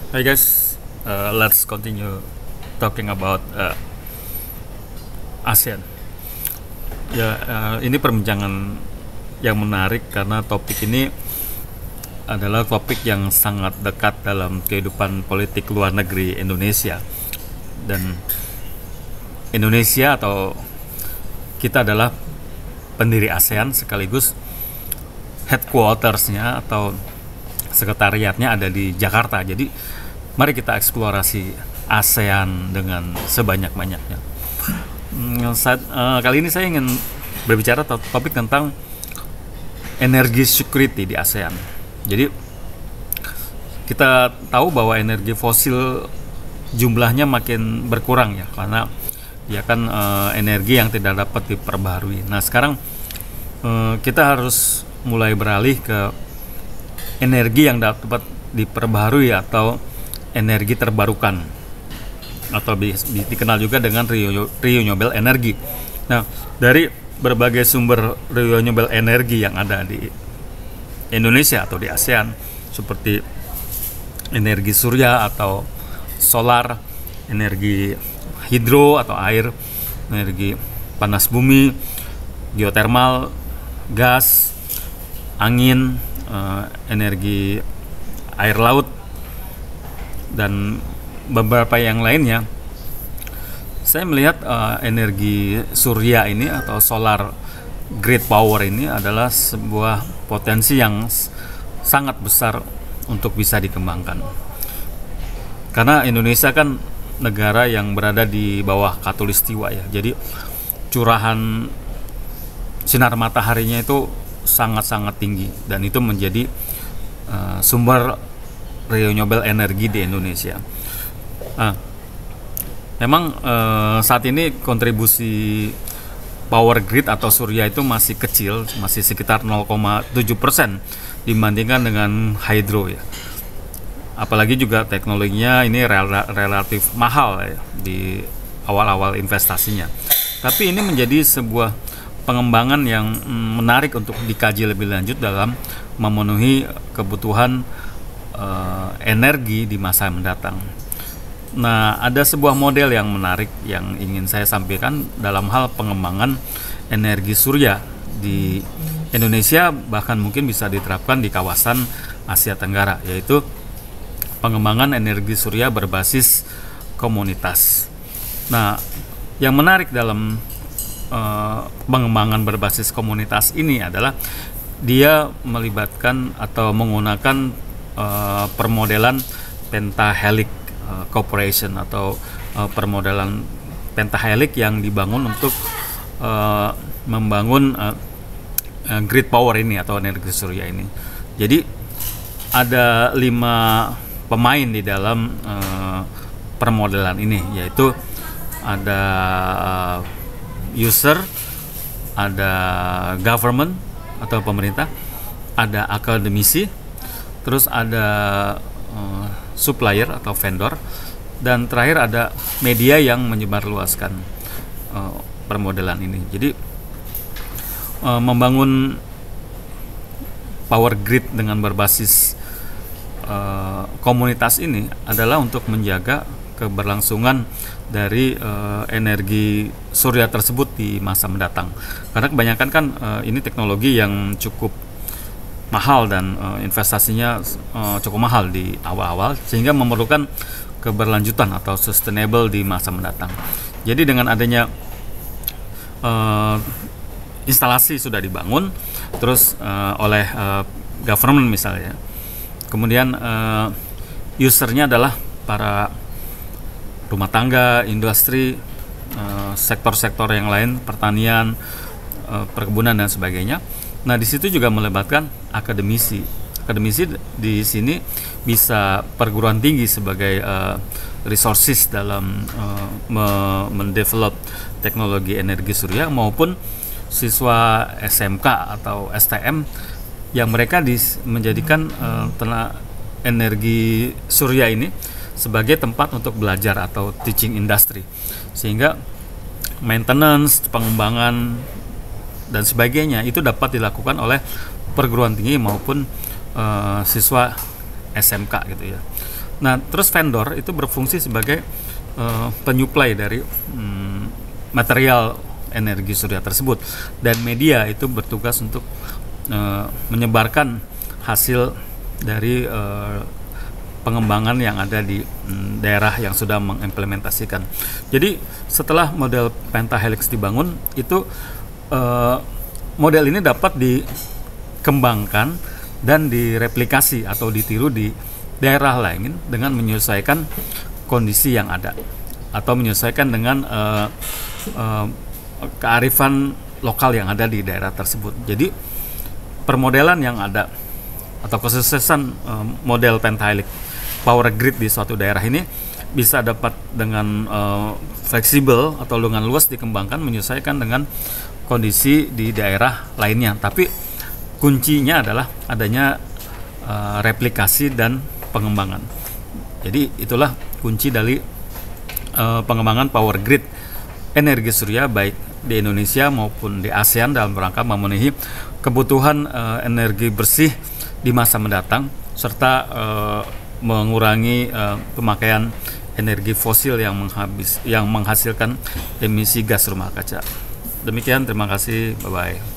Hi guys, let's continue talking about ASEAN. Ini perbincangan yang menarik karena topik ini adalah topik yang sangat dekat dalam kehidupan politik luar negeri Indonesia. Dan Indonesia atau kita adalah pendiri ASEAN sekaligus headquartersnya atau sekretariatnya ada di Jakarta. Jadi mari kita eksplorasi ASEAN dengan sebanyak-banyaknya. Kali ini saya ingin berbicara topik tentang energi security di ASEAN. Jadi kita tahu bahwa energi fosil jumlahnya makin berkurang ya, karena ya kan energi yang tidak dapat diperbaharui. Nah sekarang kita harus mulai beralih ke energi yang dapat diperbaharui atau energi terbarukan atau dikenal juga dengan renewable energy. Nah, dari berbagai sumber renewable energy yang ada di Indonesia atau di ASEAN seperti energi surya atau solar, energi hidro atau air, energi panas bumi, geotermal, gas, angin, energi air laut dan beberapa yang lainnya. Saya melihat energi surya ini atau solar grid power ini adalah sebuah potensi yang sangat besar untuk bisa dikembangkan, karena Indonesia kan negara yang berada di bawah khatulistiwa ya, jadi curahan sinar mataharinya itu sangat-sangat tinggi dan itu menjadi sumber renewable energy di Indonesia. Memang saat ini kontribusi power grid atau surya itu masih kecil, masih sekitar 0,7% dibandingkan dengan hydro ya. Apalagi juga teknologinya ini relatif mahal ya di awal-awal investasinya. Tapi ini menjadi sebuah pengembangan yang menarik untuk dikaji lebih lanjut dalam memenuhi kebutuhan energi di masa mendatang. Nah, ada sebuah model yang menarik yang ingin saya sampaikan dalam hal pengembangan energi surya di Indonesia, bahkan mungkin bisa diterapkan di kawasan Asia Tenggara, yaitu pengembangan energi surya berbasis komunitas. Nah, yang menarik dalam pengembangan berbasis komunitas ini adalah dia melibatkan atau menggunakan permodelan pentahelix corporation atau permodelan pentahelix yang dibangun untuk membangun grid power ini atau energi surya ini. Jadi ada 5 pemain di dalam permodelan ini, yaitu ada user, ada government atau pemerintah, ada akademisi, terus ada supplier atau vendor, dan terakhir ada media yang menyebarluaskan permodelan ini. Jadi membangun power grid dengan berbasis komunitas ini adalah untuk menjaga keberlangsungan dari energi surya tersebut di masa mendatang, karena kebanyakan kan ini teknologi yang cukup mahal dan investasinya cukup mahal di awal-awal, sehingga memerlukan keberlanjutan atau sustainable di masa mendatang. Jadi dengan adanya instalasi sudah dibangun terus oleh government misalnya, kemudian usernya adalah para rumah tangga, industri, sektor-sektor yang lain, pertanian, perkebunan dan sebagainya. Nah, di situ juga melibatkan akademisi. Akademisi di sini bisa perguruan tinggi sebagai resources dalam mendevelop teknologi energi surya, maupun siswa SMK atau STM yang mereka menjadikan energi surya ini sebagai tempat untuk belajar atau teaching industry, sehingga maintenance, pengembangan dan sebagainya itu dapat dilakukan oleh perguruan tinggi maupun siswa SMK gitu ya. Nah, terus vendor itu berfungsi sebagai penyuplai dari material energi surya tersebut, dan media itu bertugas untuk menyebarkan hasil dari pengembangan yang ada di daerah yang sudah mengimplementasikan. Jadi setelah model pentahelix dibangun, itu model ini dapat dikembangkan dan direplikasi atau ditiru di daerah lain dengan menyesuaikan kondisi yang ada atau menyesuaikan dengan kearifan lokal yang ada di daerah tersebut. Jadi permodelan yang ada atau kesuksesan model pentahelix power grid di suatu daerah ini bisa dapat dengan fleksibel atau dengan luas dikembangkan menyesuaikan dengan kondisi di daerah lainnya. Tapi kuncinya adalah adanya replikasi dan pengembangan. Jadi itulah kunci dari pengembangan power grid energi surya baik di Indonesia maupun di ASEAN dalam rangka memenuhi kebutuhan energi bersih di masa mendatang, serta mengurangi pemakaian energi fosil yang menghasilkan emisi gas rumah kaca. Demikian, terima kasih, bye-bye.